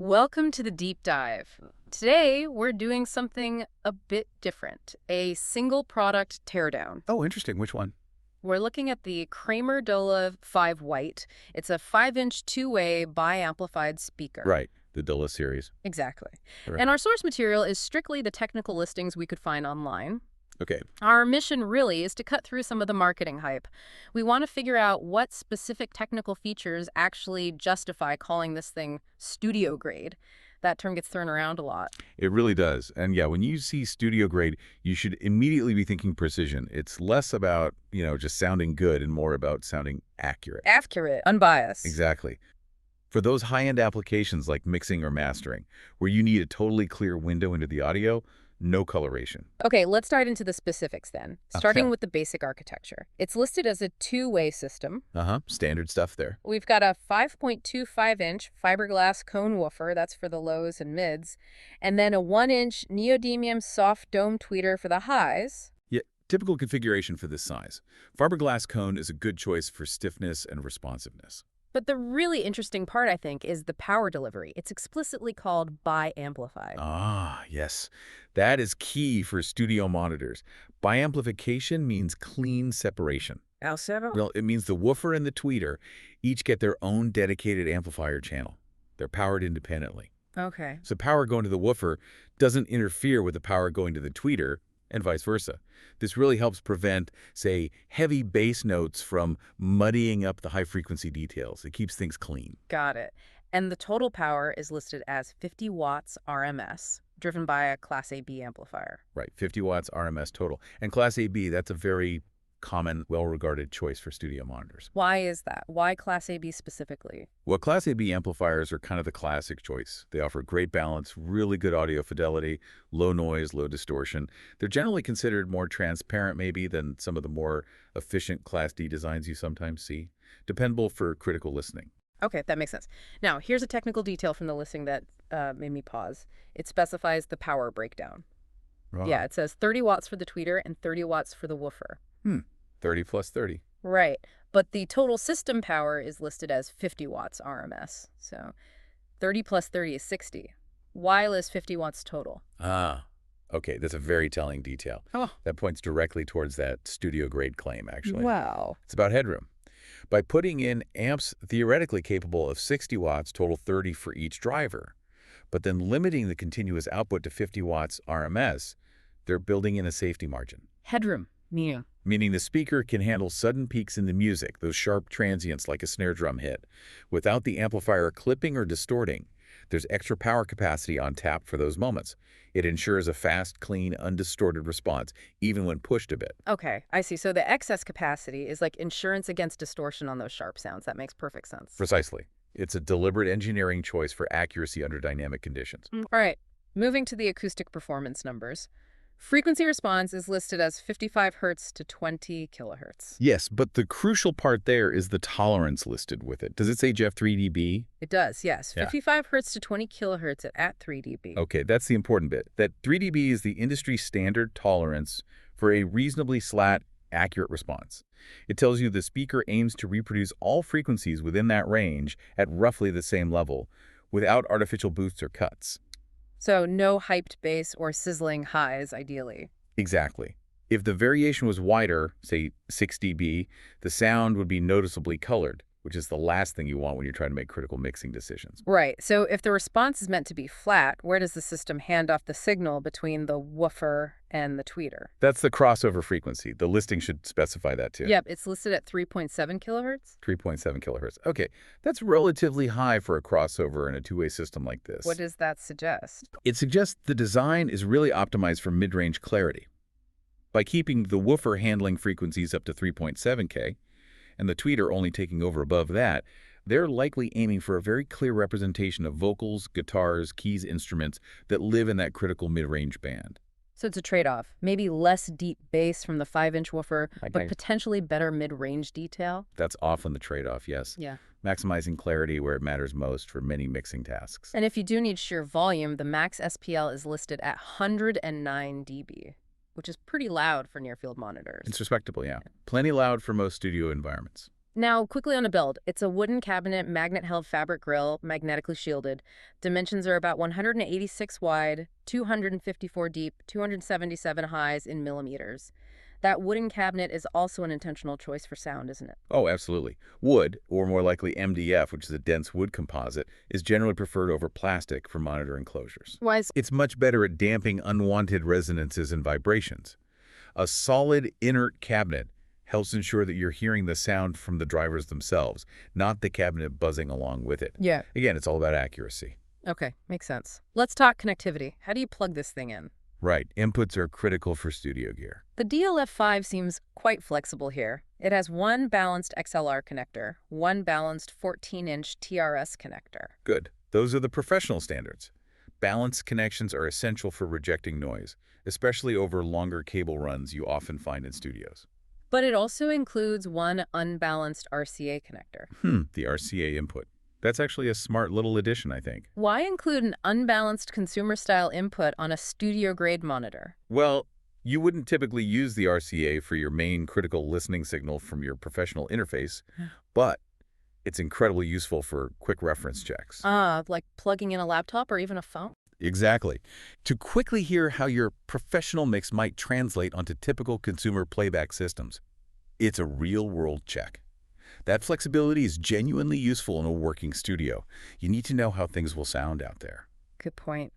Welcome to the deep dive. Today, we're doing something a bit different, a single product teardown. Oh, interesting. Which one? We're looking at the Kramer DOLEV-5-WHITE. It's a 5-inch two-way bi-amplified speaker. Right. The Dilla series. Exactly. Right. And our source material is strictly the technical listings we could find online. Okay. Our mission really is to cut through some of the marketing hype. We want to figure out what specific technical features actually justify calling this thing studio grade. That term gets thrown around a lot. It really does. And yeah, when you see studio grade, you should immediately be thinking precision. It's less about, just sounding good and more about sounding accurate. Accurate, unbiased. Exactly. For those high-end applications like mixing or mastering, where you need a totally clear window into the audio, no coloration. Okay, let's dive into the specifics then, starting Okay. with the basic architecture. It's listed as a two-way system. Standard stuff there. We've got a 5.25-inch fiberglass cone woofer, that's for the lows and mids, and then a 1-inch neodymium soft dome tweeter for the highs. Yeah, typical configuration for this size. Fiberglass cone is a good choice for stiffness and responsiveness. But the really interesting part, I think, is the power delivery. It's explicitly called bi-amplified. Ah, yes. That is key for studio monitors. Biamplification means clean separation. L7? Well, it means the woofer and the tweeter each get their own dedicated amplifier channel. They're powered independently. Okay. So power going to the woofer doesn't interfere with the power going to the tweeter, and vice versa. This really helps prevent, say, heavy bass notes from muddying up the high-frequency details. It keeps things clean. Got it. And the total power is listed as 50 watts RMS, driven by a Class AB amplifier. Right, 50 watts RMS total. And Class AB, that's a very common, well-regarded choice for studio monitors. Why is that? Why Class AB specifically? Well, Class AB amplifiers are kind of the classic choice. They offer great balance, really good audio fidelity, low noise, low distortion. They're generally considered more transparent maybe than some of the more efficient Class D designs you sometimes see. Dependable for critical listening. Okay, that makes sense. Now, here's a technical detail from the listing that made me pause. It specifies the power breakdown. Right. Yeah, it says 30 watts for the tweeter and 30 watts for the woofer. 30 plus 30. Right, but the total system power is listed as 50 watts RMS. So 30 plus 30 is 60. Wireless 50 watts total. Ah, okay. That's a very telling detail. Oh. That points directly towards that studio grade claim, actually. Wow. It's about headroom. By putting in amps theoretically capable of 60 watts, total 30 for each driver, but then limiting the continuous output to 50 watts RMS, they're building in a safety margin. Headroom. Yeah. Meaning the speaker can handle sudden peaks in the music, those sharp transients like a snare drum hit, without the amplifier clipping or distorting. There's extra power capacity on tap for those moments. It ensures a fast, clean, undistorted response, even when pushed a bit. Okay, I see. So the excess capacity is like insurance against distortion on those sharp sounds. That makes perfect sense. Precisely. It's a deliberate engineering choice for accuracy under dynamic conditions. All right, moving to the acoustic performance numbers. Frequency response is listed as 55 hertz to 20 kilohertz. Yes, but the crucial part there is the tolerance listed with it. Does it say Jeff 3 dB? It does, yes. Yeah. 55 hertz to 20 kilohertz at 3 dB. Okay, that's the important bit. That 3 dB is the industry standard tolerance for a reasonably slat, accurate response. It tells you the speaker aims to reproduce all frequencies within that range at roughly the same level, without artificial boosts or cuts. So no hyped bass or sizzling highs, ideally. Exactly. If the variation was wider, say 6 dB, the sound would be noticeably colored, which is the last thing you want when you're trying to make critical mixing decisions. Right, so if the response is meant to be flat, where does the system hand off the signal between the woofer and the tweeter? That's the crossover frequency. The listing should specify that too. Yep, it's listed at 3.7 kilohertz. 3.7 kilohertz. Okay, that's relatively high for a crossover in a two-way system like this. What does that suggest? It suggests the design is really optimized for mid-range clarity. By keeping the woofer handling frequencies up to 3.7 K, and the tweeter only taking over above that, they're likely aiming for a very clear representation of vocals, guitars, keys, instruments that live in that critical mid-range band. So it's a trade-off. Maybe less deep bass from the 5-inch woofer, but Okay. potentially better mid-range detail. That's often the trade-off, yes. Yeah. Maximizing clarity where it matters most for many mixing tasks. And if you do need sheer volume, the max SPL is listed at 109 dB, which is pretty loud for near-field monitors. It's respectable, yeah. Plenty loud for most studio environments. Now, quickly on a build. It's a wooden cabinet, magnet-held fabric grille, magnetically shielded. Dimensions are about 186 wide, 254 deep, 277 highs in millimeters. That wooden cabinet is also an intentional choice for sound, isn't it? Oh, absolutely. Wood, or more likely MDF, which is a dense wood composite, is generally preferred over plastic for monitor enclosures. Why is... It's much better at damping unwanted resonances and vibrations. A solid, inert cabinet helps ensure that you're hearing the sound from the drivers themselves, not the cabinet buzzing along with it. Yeah. Again, it's all about accuracy. Okay, makes sense. Let's talk connectivity. How do you plug this thing in? Right, inputs are critical for studio gear. The DLF-5 seems quite flexible here. It has one balanced XLR connector, one balanced 14-inch TRS connector. Good. Those are the professional standards. Balanced connections are essential for rejecting noise, especially over longer cable runs you often find in studios. But it also includes one unbalanced RCA connector. The RCA input. That's actually a smart little addition, I think. Why include an unbalanced consumer-style input on a studio-grade monitor? Well, you wouldn't typically use the RCA for your main critical listening signal from your professional interface, but it's incredibly useful for quick reference checks. Like plugging in a laptop or even a phone? Exactly. To quickly hear how your professional mix might translate onto typical consumer playback systems. It's a real-world check. That flexibility is genuinely useful in a working studio. You need to know how things will sound out there. Good point.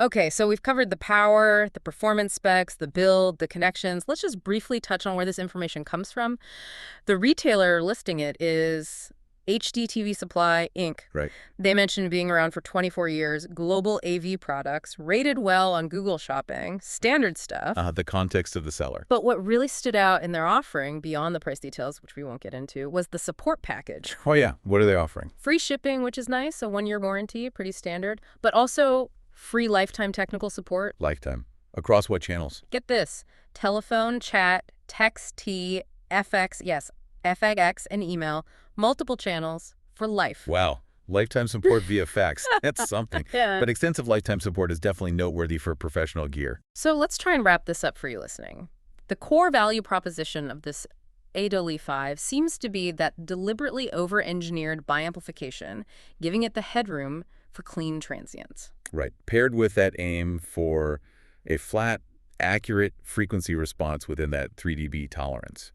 Okay, so we've covered the power, the performance specs, the build, the connections. Let's just briefly touch on where this information comes from. The retailer listing it is HDTV Supply, Inc. Right. They mentioned being around for 24 years, global AV products, rated well on Google Shopping, standard stuff. The context of the seller. But what really stood out in their offering, beyond the price details, which we won't get into, was the support package. Oh, yeah. What are they offering? Free shipping, which is nice, a 1-year warranty, pretty standard, but also free lifetime technical support. Lifetime. Across what channels? Get this: telephone, chat, text, FX, and email, multiple channels for life. Wow. Lifetime support via fax. That's something. Yeah. But extensive lifetime support is definitely noteworthy for professional gear. So let's try and wrap this up for you listening. The core value proposition of this DOLEV-5 seems to be that deliberately over-engineered biamplification, giving it the headroom for clean transients. Right. Paired with that aim for a flat, accurate frequency response within that 3 dB tolerance.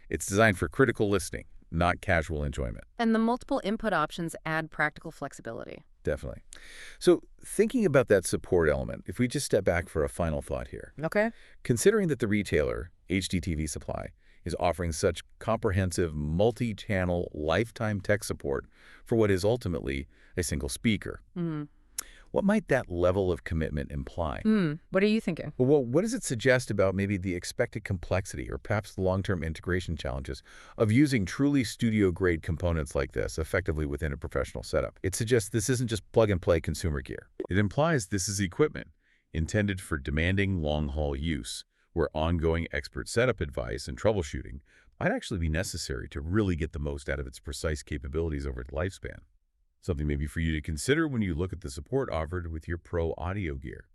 It's designed for critical listening, not casual enjoyment. And the multiple input options add practical flexibility. Definitely. So thinking about that support element, if we just step back for a final thought here. Okay. Considering that the retailer, HDTV Supply, is offering such comprehensive multi-channel lifetime tech support for what is ultimately a single speaker. What might that level of commitment imply? What are you thinking? Well, what does it suggest about maybe the expected complexity or perhaps the long-term integration challenges of using truly studio-grade components like this effectively within a professional setup? It suggests this isn't just plug-and-play consumer gear. It implies this is equipment intended for demanding long-haul use, where ongoing expert setup advice and troubleshooting might actually be necessary to really get the most out of its precise capabilities over its lifespan. Something maybe for you to consider when you look at the support offered with your pro audio gear.